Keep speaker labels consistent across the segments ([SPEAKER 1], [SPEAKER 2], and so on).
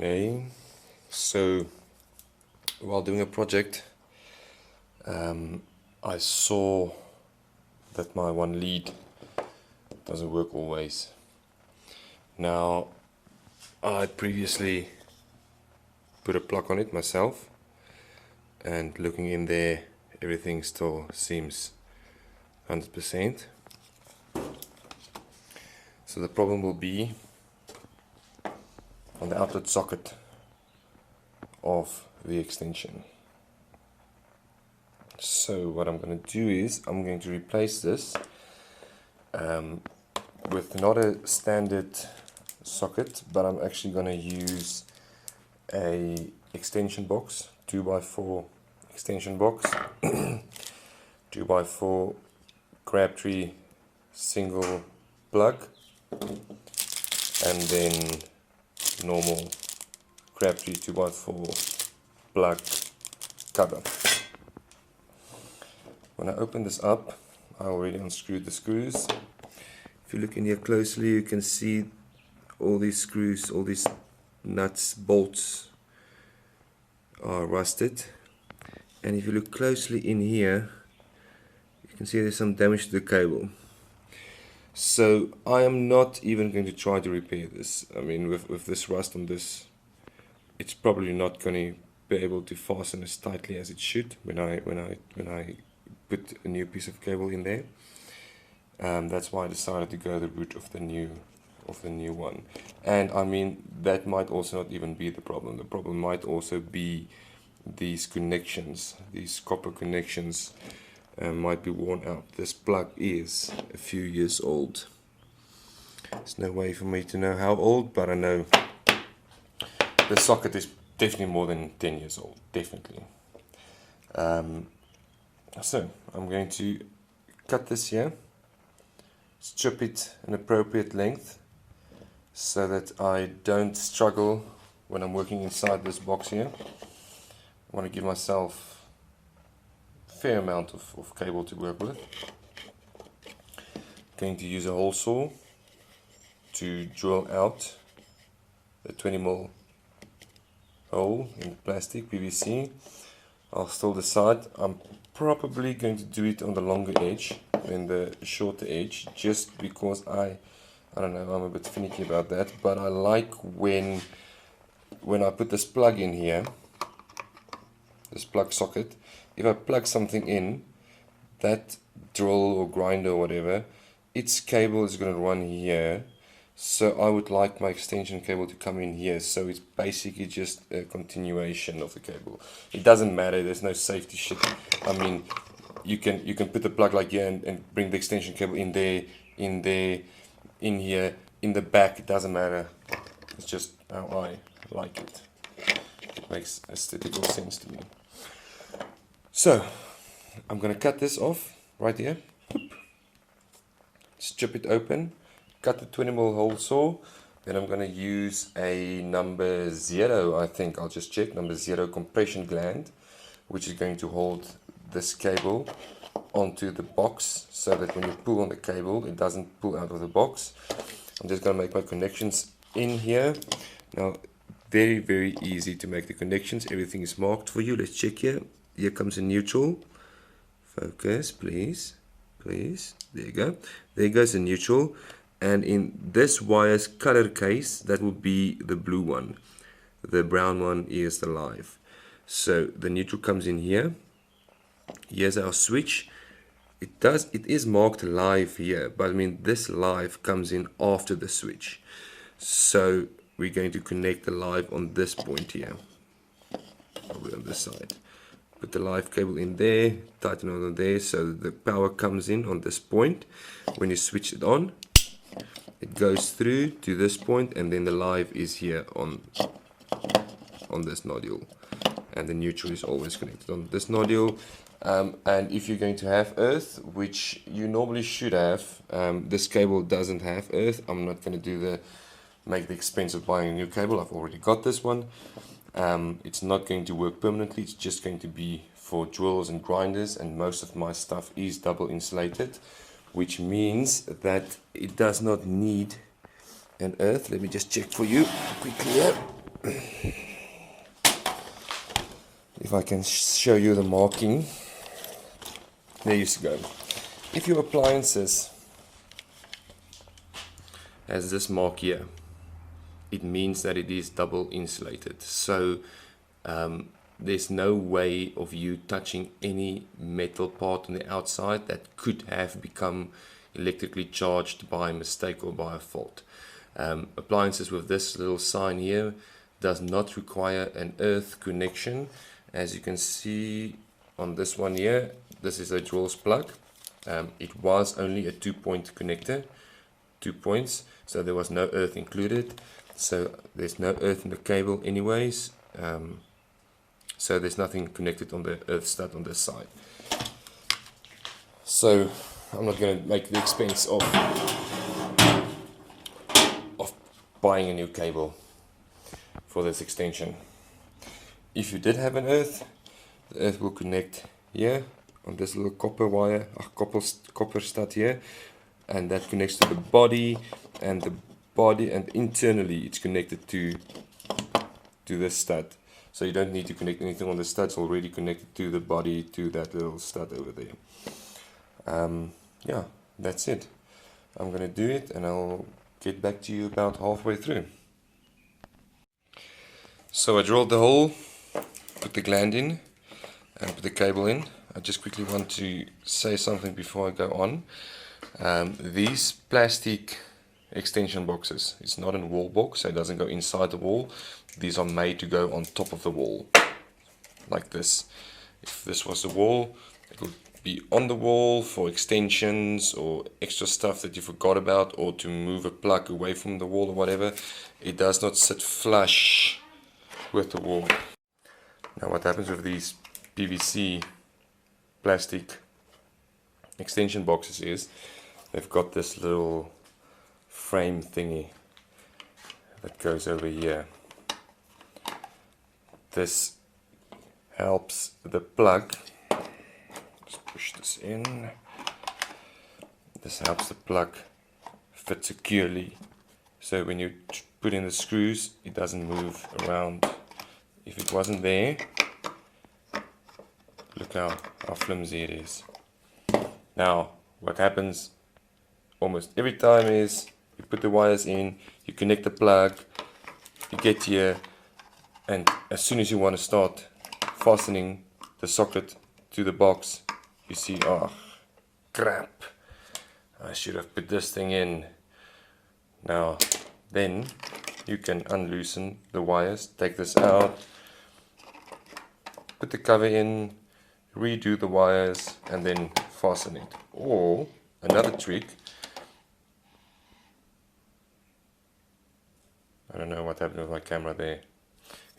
[SPEAKER 1] Hey, so while doing a project, I saw that my one lead doesn't work always. Now, I previously put a plug on it myself, and looking in there, everything still seems 100%. So the problem will be on the outlet socket of the extension. So what I'm going to do is I'm going to replace this with not a standard socket, but I'm actually going to use a extension box, 2x4 extension box, 2x4 Crabtree single plug, and then normal Crabtree 2x4 plug cover. When I open this up, I already unscrewed the screws. If you look in here closely, you can see all these screws, all these nuts, bolts are rusted. And if you look closely in here, you can see there's some damage to the cable. So I am not even going to try to repair this. I mean, with this rust on this, it's probably not going to be able to fasten as tightly as it should when I put a new piece of cable in there. That's why I decided to go the route of the new one. And I mean, that might also not even be the problem. The problem might also be these connections, these copper connections might be worn out. This plug is a few years old. There's no way for me to know how old, but I know the socket is definitely more than 10 years old, definitely. So I'm going to cut this here, strip it an appropriate length so that I don't struggle when I'm working inside this box here. I want to give myself a fair amount of cable to work with. Going to use a hole saw to drill out the 20mm hole in plastic PVC. I'll still decide. I'm probably going to do it on the longer edge than the shorter edge, just because I don't know, I'm a bit finicky about that, but I like when I put this plug in here, this plug socket, if I plug something in, that drill or grinder or whatever, its cable is going to run here. So I would like my extension cable to come in here, so it's basically just a continuation of the cable. It doesn't matter, there's no safety shit. I mean, you can put the plug like here and bring the extension cable in there, in here, in the back, it doesn't matter. It's just how I like it. It makes aesthetical sense to me. So, I'm going to cut this off right here. Strip it open. Cut the 20mm hole saw. Then I'm going to use a number 0, I think, I'll just check, number 0 compression gland, which is going to hold this cable onto the box so that when you pull on the cable, it doesn't pull out of the box. I'm just going to make my connections in here. Now, very, very easy to make the connections. Everything is marked for you. Let's check here. Here comes a neutral. Focus, please. Please. There you go. There goes a neutral. And in this wire's color case, that will be the blue one. The brown one is the live. So the neutral comes in here. Here's our switch. It is marked live here, but I mean this live comes in after the switch. So we're going to connect the live on this point here. Probably on this side. Put the live cable in there, tighten it on there so the power comes in on this point. When you switch it on, it goes through to this point, and then the live is here on this nodule, and the neutral is always connected on this nodule. And if you're going to have earth, which you normally should have, this cable doesn't have earth. I'm not going to make the expense of buying a new cable. I've already got this one. It's not going to work permanently. It's just going to be for drills and grinders, and most of my stuff is double insulated, which means that it does not need an earth. Let me just check for you quickly here. if I can show you the marking, there you go. If your appliances has this mark here, it means that it is double insulated. So there's no way of you touching any metal part on the outside that could have become electrically charged by mistake or by a fault. Appliances with this little sign here does not require an earth connection. As you can see on this one here, this is a Drawers plug. It was only a 2-point connector, 2 points, so there was no earth included. So there's no earth in the cable anyways, so there's nothing connected on the earth stud on this side. So I'm not going to make the expense of buying a new cable for this extension. If you did have an earth, the earth will connect here on this little copper wire, copper stud here, and that connects to the body, and internally it's connected to this stud. So you don't need to connect anything on the studs, already connected to the body, to that little stud over there. Yeah, that's it. I'm gonna do it and I'll get back to you about halfway through. So I drilled the hole, put the gland in and put the cable in. I just quickly want to say something before I go on. These plastic extension boxes, it's not a wall box, so it doesn't go inside the wall. These are made to go on top of the wall, like this. If this was the wall, it would be on the wall for extensions or extra stuff that you forgot about, or to move a plug away from the wall or whatever. It does not sit flush with the wall. Now what happens with these PVC plastic extension boxes is they've got this little frame thingy that goes over here. This helps the plug, just push this in, this helps the plug fit securely, so when you put in the screws it doesn't move around. If it wasn't there, look how flimsy it is. Now what happens almost every time is you put the wires in, you connect the plug, you get here, and as soon as you want to start fastening the socket to the box, you see, oh crap, I should have put this thing in. Now then you can unloosen the wires, take this out, put the cover in, redo the wires, and then fasten it. Or another trick, I don't know what happened with my camera there.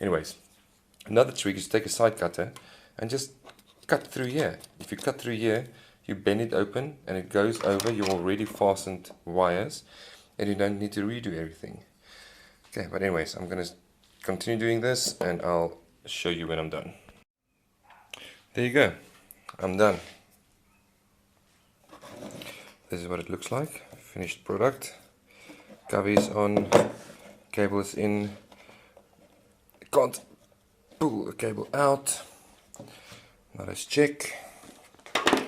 [SPEAKER 1] Anyways, another trick is to take a side cutter and just cut through here. If you cut through here, you bend it open and it goes over your already fastened wires, and you don't need to redo everything. Okay, but anyways, I'm going to continue doing this and I'll show you when I'm done. There you go, I'm done. This is what it looks like, finished product. Cover is on, cable is in. Can't pull the cable out. Now let's check. I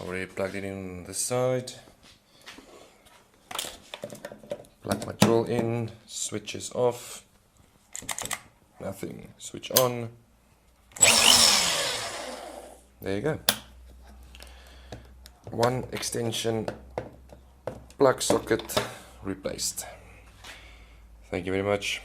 [SPEAKER 1] already plugged it in this side. Plug my drill in, switch is off. Nothing, switch on. There you go. One extension plug socket replaced. Thank you very much.